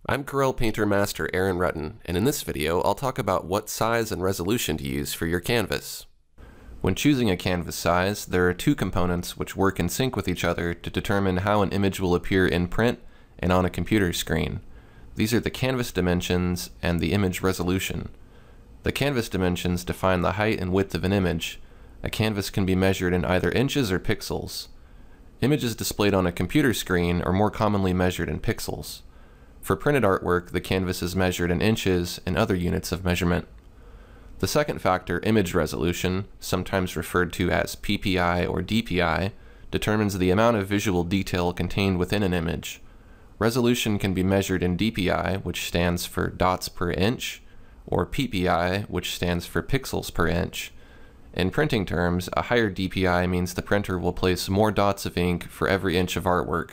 I'm Corel Painter Master Rutten, and in this video I'll talk about what size and resolution to use for your canvas. When choosing a canvas size, there are two components which work in sync with each other to determine how an image will appear in print and on a computer screen. These are the canvas dimensions and the image resolution. The canvas dimensions define the height and width of an image. A canvas can be measured in either inches or pixels. Images displayed on a computer screen are more commonly measured in pixels. For printed artwork, the canvas is measured in inches and other units of measurement. The second factor, image resolution, sometimes referred to as PPI or DPI, determines the amount of visual detail contained within an image. Resolution can be measured in DPI, which stands for dots per inch, or PPI, which stands for pixels per inch. In printing terms, a higher DPI means the printer will place more dots of ink for every inch of artwork.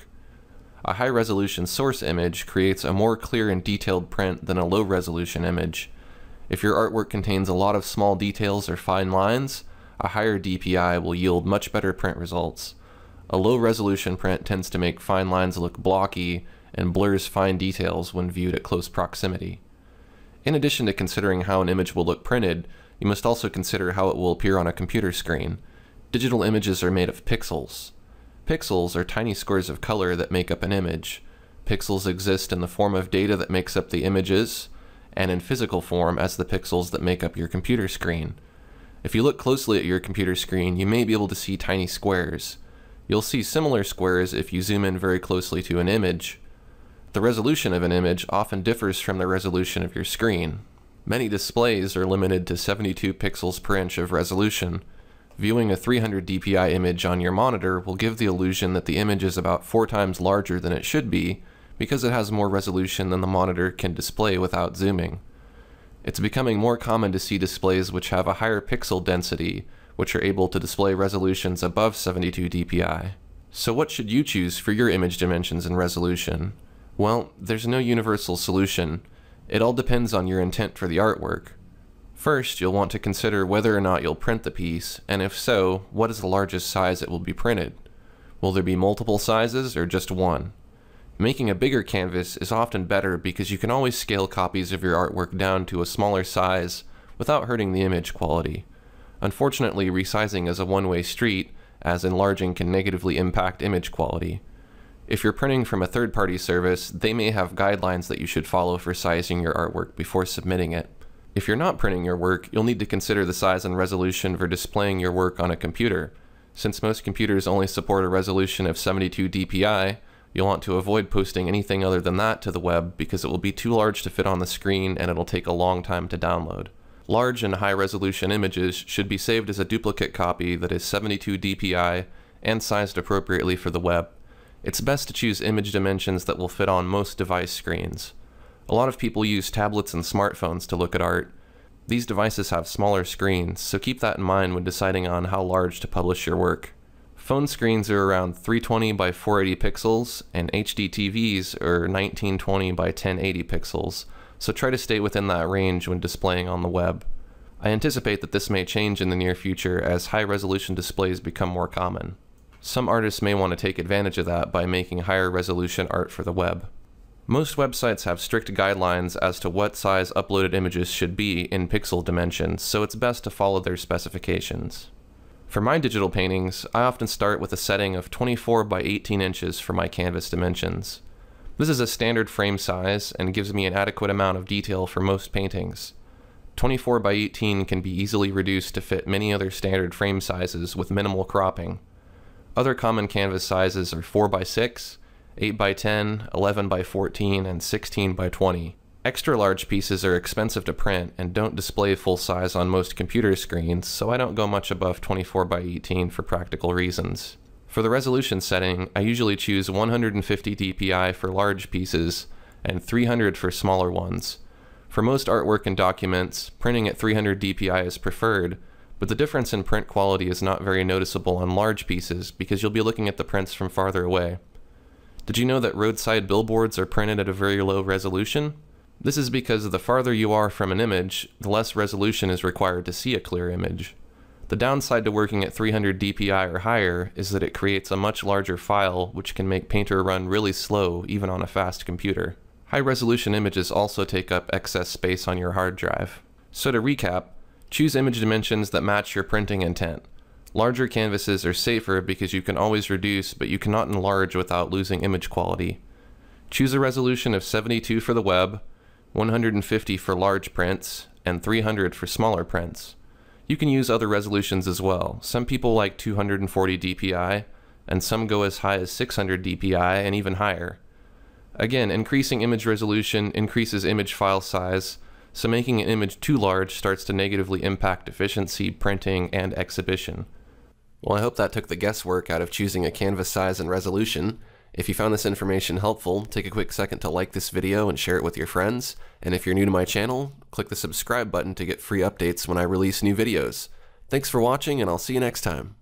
A high-resolution source image creates a more clear and detailed print than a low-resolution image. If your artwork contains a lot of small details or fine lines, a higher DPI will yield much better print results. A low-resolution print tends to make fine lines look blocky and blurs fine details when viewed at close proximity. In addition to considering how an image will look printed, you must also consider how it will appear on a computer screen. Digital images are made of pixels. Pixels are tiny squares of color that make up an image. Pixels exist in the form of data that makes up the images, and in physical form as the pixels that make up your computer screen. If you look closely at your computer screen, you may be able to see tiny squares. You'll see similar squares if you zoom in very closely to an image. The resolution of an image often differs from the resolution of your screen. Many displays are limited to 72 pixels per inch of resolution. Viewing a 300 dpi image on your monitor will give the illusion that the image is about 4 times larger than it should be because it has more resolution than the monitor can display without zooming. It's becoming more common to see displays which have a higher pixel density, which are able to display resolutions above 72 dpi. So what should you choose for your image dimensions and resolution? Well, there's no universal solution. It all depends on your intent for the artwork. First, you'll want to consider whether or not you'll print the piece, and if so, what is the largest size it will be printed? Will there be multiple sizes or just one? Making a bigger canvas is often better because you can always scale copies of your artwork down to a smaller size without hurting the image quality. Unfortunately, resizing is a one-way street, as enlarging can negatively impact image quality. If you're printing from a third-party service, they may have guidelines that you should follow for sizing your artwork before submitting it. If you're not printing your work, you'll need to consider the size and resolution for displaying your work on a computer. Since most computers only support a resolution of 72 dpi, you'll want to avoid posting anything other than that to the web because it will be too large to fit on the screen and it'll take a long time to download. Large and high-resolution images should be saved as a duplicate copy that is 72 dpi and sized appropriately for the web. It's best to choose image dimensions that will fit on most device screens. A lot of people use tablets and smartphones to look at art. These devices have smaller screens, so keep that in mind when deciding on how large to publish your work. Phone screens are around 320 by 480 pixels, and HD TVs are 1920 by 1080 pixels, so try to stay within that range when displaying on the web. I anticipate that this may change in the near future as high-resolution displays become more common. Some artists may want to take advantage of that by making higher-resolution art for the web. Most websites have strict guidelines as to what size uploaded images should be in pixel dimensions, so it's best to follow their specifications. For my digital paintings, I often start with a setting of 24 by 18 inches for my canvas dimensions. This is a standard frame size and gives me an adequate amount of detail for most paintings. 24 by 18 can be easily reduced to fit many other standard frame sizes with minimal cropping. Other common canvas sizes are 4 by 6, 8 by 10, 11 by 14, and 16 by 20. Extra large pieces are expensive to print and don't display full size on most computer screens, so I don't go much above 24 by 18 for practical reasons. For the resolution setting, I usually choose 150 dpi for large pieces and 300 for smaller ones. For most artwork and documents, printing at 300 dpi is preferred, but the difference in print quality is not very noticeable on large pieces because you'll be looking at the prints from farther away. Did you know that roadside billboards are printed at a very low resolution? This is because the farther you are from an image, the less resolution is required to see a clear image. The downside to working at 300 dpi or higher is that it creates a much larger file which can make Painter run really slow even on a fast computer. High-resolution images also take up excess space on your hard drive. So to recap, choose image dimensions that match your printing intent. Larger canvases are safer because you can always reduce, but you cannot enlarge without losing image quality. Choose a resolution of 72 for the web, 150 for large prints, and 300 for smaller prints. You can use other resolutions as well. Some people like 240 dpi, and some go as high as 600 dpi and even higher. Again, increasing image resolution increases image file size, so making an image too large starts to negatively impact efficiency, printing, and exhibition. Well, I hope that took the guesswork out of choosing a canvas size and resolution. If you found this information helpful, take a quick second to like this video and share it with your friends. And if you're new to my channel, click the subscribe button to get free updates when I release new videos. Thanks for watching, and I'll see you next time.